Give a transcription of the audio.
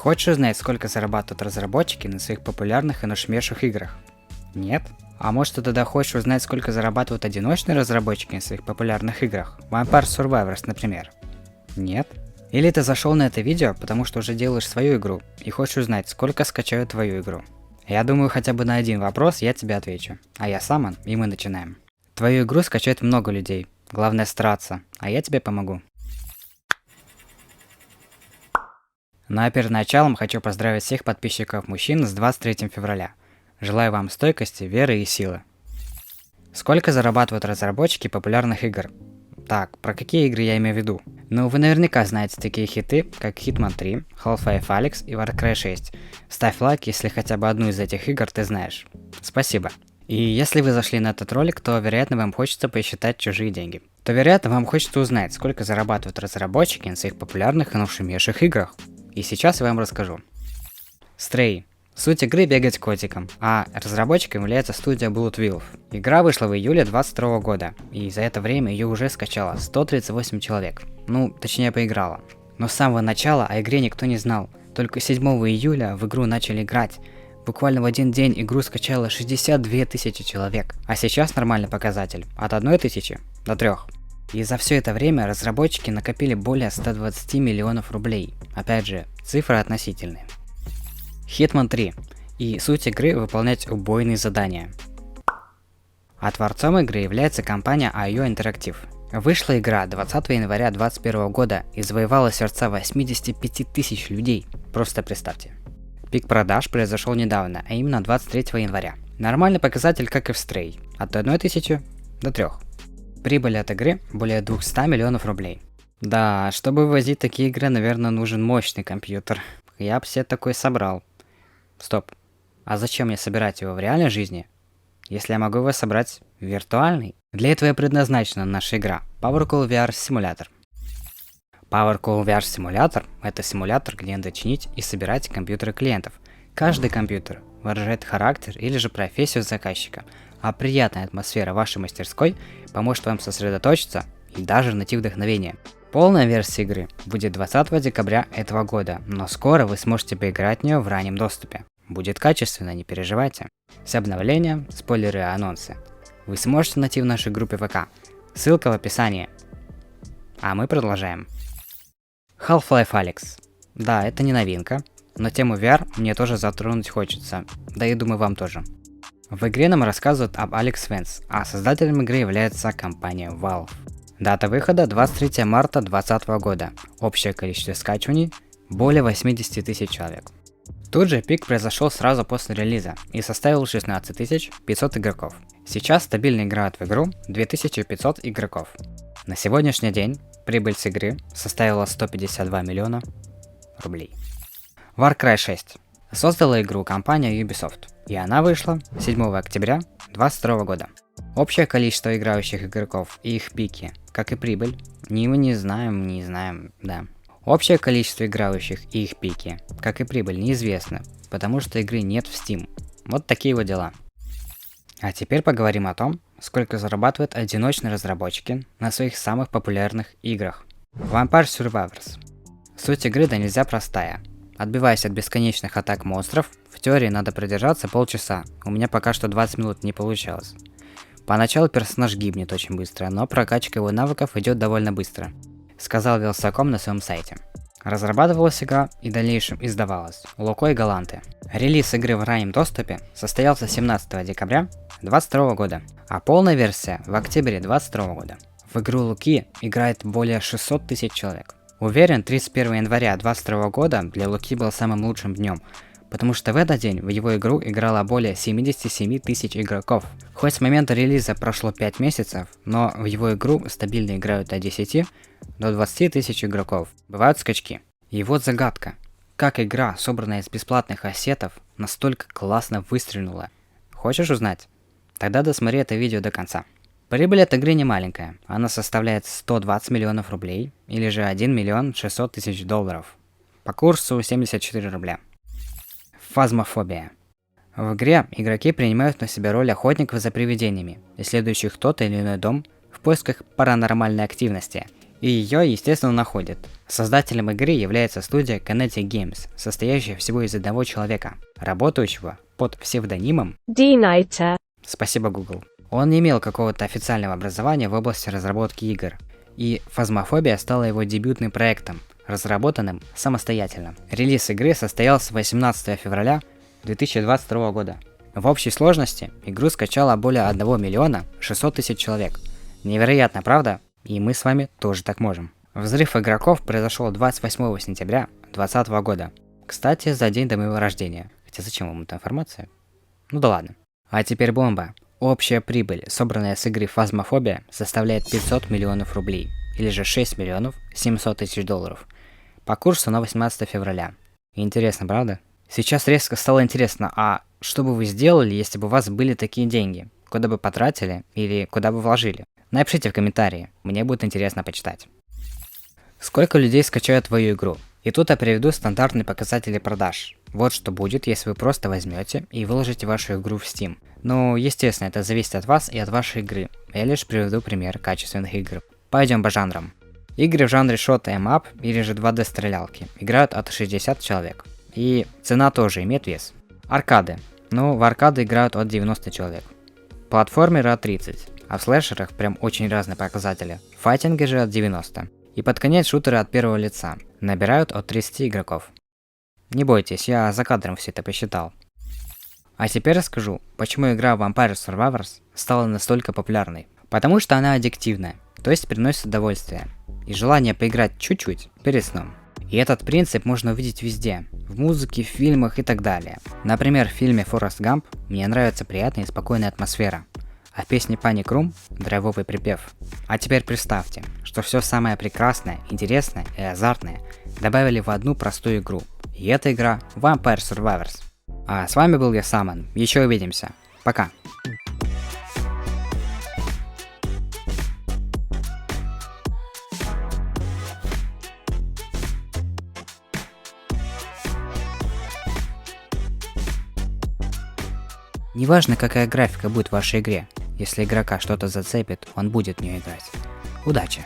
Хочешь узнать, сколько зарабатывают разработчики на своих популярных и нашумевших играх? Нет? А может ты тогда хочешь узнать, сколько зарабатывают одиночные разработчики на своих популярных играх? Vampire Survivors, например? Нет? Или ты зашел на это видео, потому что уже делаешь свою игру и хочешь узнать, сколько скачают твою игру? Я думаю, хотя бы на один вопрос я тебе отвечу. А я Саман, и мы начинаем. Твою игру скачает много людей. Главное стараться, а я тебе помогу. Ну а перед началом хочу поздравить всех подписчиков мужчин с 23 февраля. Желаю вам стойкости, веры и силы. Сколько зарабатывают разработчики популярных игр? Так, про какие игры я имею в виду? Ну, вы наверняка знаете такие хиты, как Hitman 3, Half-Life Alyx и Warcry 6. Ставь лайк, если хотя бы одну из этих игр ты знаешь. Спасибо. И если вы зашли на этот ролик, то, вероятно, вам хочется посчитать чужие деньги. То, вероятно, вам хочется узнать, сколько зарабатывают разработчики на своих популярных и нашумевших играх. И сейчас я вам расскажу. Stray. Суть игры — бегать котиком, а разработчиком является студия Bloodwolf. Игра вышла в июле 2022 года, и за это время ее уже скачало 138 человек. Ну, точнее, поиграло. Но с самого начала о игре никто не знал. Только 7 июля в игру начали играть. Буквально в один день игру скачало 62 тысячи человек. А сейчас нормальный показатель — от 1 тысячи до 3. И за все это время разработчики накопили более 120 миллионов рублей. Опять же, цифры относительные. Hitman 3. И суть игры — выполнять убойные задания. А творцом игры является компания IO Interactive. Вышла игра 20 января 2021 года и завоевала сердца 85 тысяч людей. Просто представьте. Пик продаж произошел недавно, а именно 23 января. Нормальный показатель, как и в Stray. От 1 тысячи до 3. Прибыль от игры более 200 миллионов рублей. Да, чтобы вывозить такие игры, наверное, нужен мощный компьютер. Я бы себе такой собрал. Стоп. А зачем мне собирать его в реальной жизни, если я могу его собрать в виртуальной? Для этого и предназначена наша игра PowerCall VR Simulator. PowerCall VR Simulator – это симулятор, где надо чинить и собирать компьютеры клиентов. Каждый компьютер выражает характер или же профессию заказчика, а приятная атмосфера вашей мастерской поможет вам сосредоточиться и даже найти вдохновение. Полная версия игры будет 20 декабря этого года, но скоро вы сможете поиграть в нее в раннем доступе. Будет качественно, не переживайте. Все обновления, спойлеры и анонсы вы сможете найти в нашей группе ВК. Ссылка в описании. А мы продолжаем. Half-Life Alyx. Да, это не новинка, но тему VR мне тоже затронуть хочется, да и думаю вам тоже. В игре нам рассказывают об Alyx Vance, а создателем игры является компания Valve. Дата выхода 23 марта 2020 года. Общее количество скачиваний более 80 тысяч человек. Тут же пик произошел сразу после релиза и составил 16 500 игроков. Сейчас стабильно играют в игру 2500 игроков. На сегодняшний день прибыль с игры составила 152 миллиона рублей. Warcry 6. Создала игру компания Ubisoft, и она вышла 7 октября 2022 года. Общее количество играющих игроков и их пики, как и прибыль, мы не знаем, да. Общее количество играющих и их пики, как и прибыль, неизвестно, потому что игры нет в Steam. Вот такие вот дела. А теперь поговорим о том, сколько зарабатывают одиночные разработчики на своих самых популярных играх. Vampire Survivors. Суть игры да нельзя простая. Отбиваясь от бесконечных атак монстров, в теории надо продержаться полчаса, у меня пока что 20 минут не получалось. Поначалу персонаж гибнет очень быстро, но прокачка его навыков идет довольно быстро, сказал Wylsacom на своем сайте. Разрабатывалась игра и в дальнейшем издавалась Лукой Галанте. Релиз игры в раннем доступе состоялся 17 декабря 2022 года, а полная версия в октябре 2022 года. В игру Луки играет более 600 тысяч человек. Уверен, 31 января 2022 года для Луки был самым лучшим днем, потому что в этот день в его игру играло более 77 тысяч игроков. Хоть с момента релиза прошло 5 месяцев, но в его игру стабильно играют от 10 до 20 тысяч игроков. Бывают скачки. И вот загадка. Как игра, собранная из бесплатных ассетов, настолько классно выстрелила? Хочешь узнать? Тогда досмотри это видео до конца. Прибыль от игры не маленькая. Она составляет 120 миллионов рублей, или же 1 миллион 600 тысяч долларов. По курсу 74 рубля. Фазмофобия. В игре игроки принимают на себя роль охотников за привидениями, исследующих тот или иной дом в поисках паранормальной активности. И ее, естественно, находят. Создателем игры является студия Kinetic Games, состоящая всего из одного человека, работающего под псевдонимом D-Nighter. Спасибо, Google. Он не имел какого-то официального образования в области разработки игр, и Phasmophobia стала его дебютным проектом, разработанным самостоятельно. Релиз игры состоялся 18 февраля 2022 года. В общей сложности игру скачало более 1 миллиона 600 тысяч человек. Невероятно, правда? И мы с вами тоже так можем. Взрыв игроков произошел 28 сентября 2020 года. Кстати, за день до моего рождения. Хотя зачем вам эта информация? Ну да ладно. А теперь бомба. Общая прибыль, собранная с игры Phasmophobia, составляет 500 миллионов рублей, или же 6 миллионов 700 тысяч долларов. По курсу на 18 февраля. Интересно, правда? Сейчас резко стало интересно, а что бы вы сделали, если бы у вас были такие деньги? Куда бы потратили или куда бы вложили? Напишите в комментарии, мне будет интересно почитать. Сколько людей скачают твою игру? И тут я приведу стандартные показатели продаж. Вот что будет, если вы просто возьмете и выложите вашу игру в Steam. Ну, естественно, это зависит от вас и от вашей игры. Я лишь приведу пример качественных игр. Пойдем по жанрам. Игры в жанре Shot 'em up или же 2D стрелялки играют от 60 человек. И цена тоже имеет вес. Аркады. Ну, в аркады играют от 90 человек. Платформеры от 30, а в слэшерах прям очень разные показатели. Файтинги же от 90. И под конец шутеры от первого лица набирают от 30 игроков. Не бойтесь, я за кадром все это посчитал. А теперь расскажу, почему игра Vampire Survivors стала настолько популярной. Потому что она аддиктивная, то есть приносит удовольствие. И желание поиграть чуть-чуть перед сном. И этот принцип можно увидеть везде. В музыке, в фильмах и так далее. Например, в фильме Forrest Gump мне нравится приятная и спокойная атмосфера. А в песне Panic Room драйвовый припев. А теперь представьте, что все самое прекрасное, интересное и азартное добавили в одну простую игру. И эта игра Vampire Survivors. А с вами был я, Саман. Еще увидимся. Пока. Неважно, какая графика будет в вашей игре, если игрока что-то зацепит, он будет в нее играть. Удачи!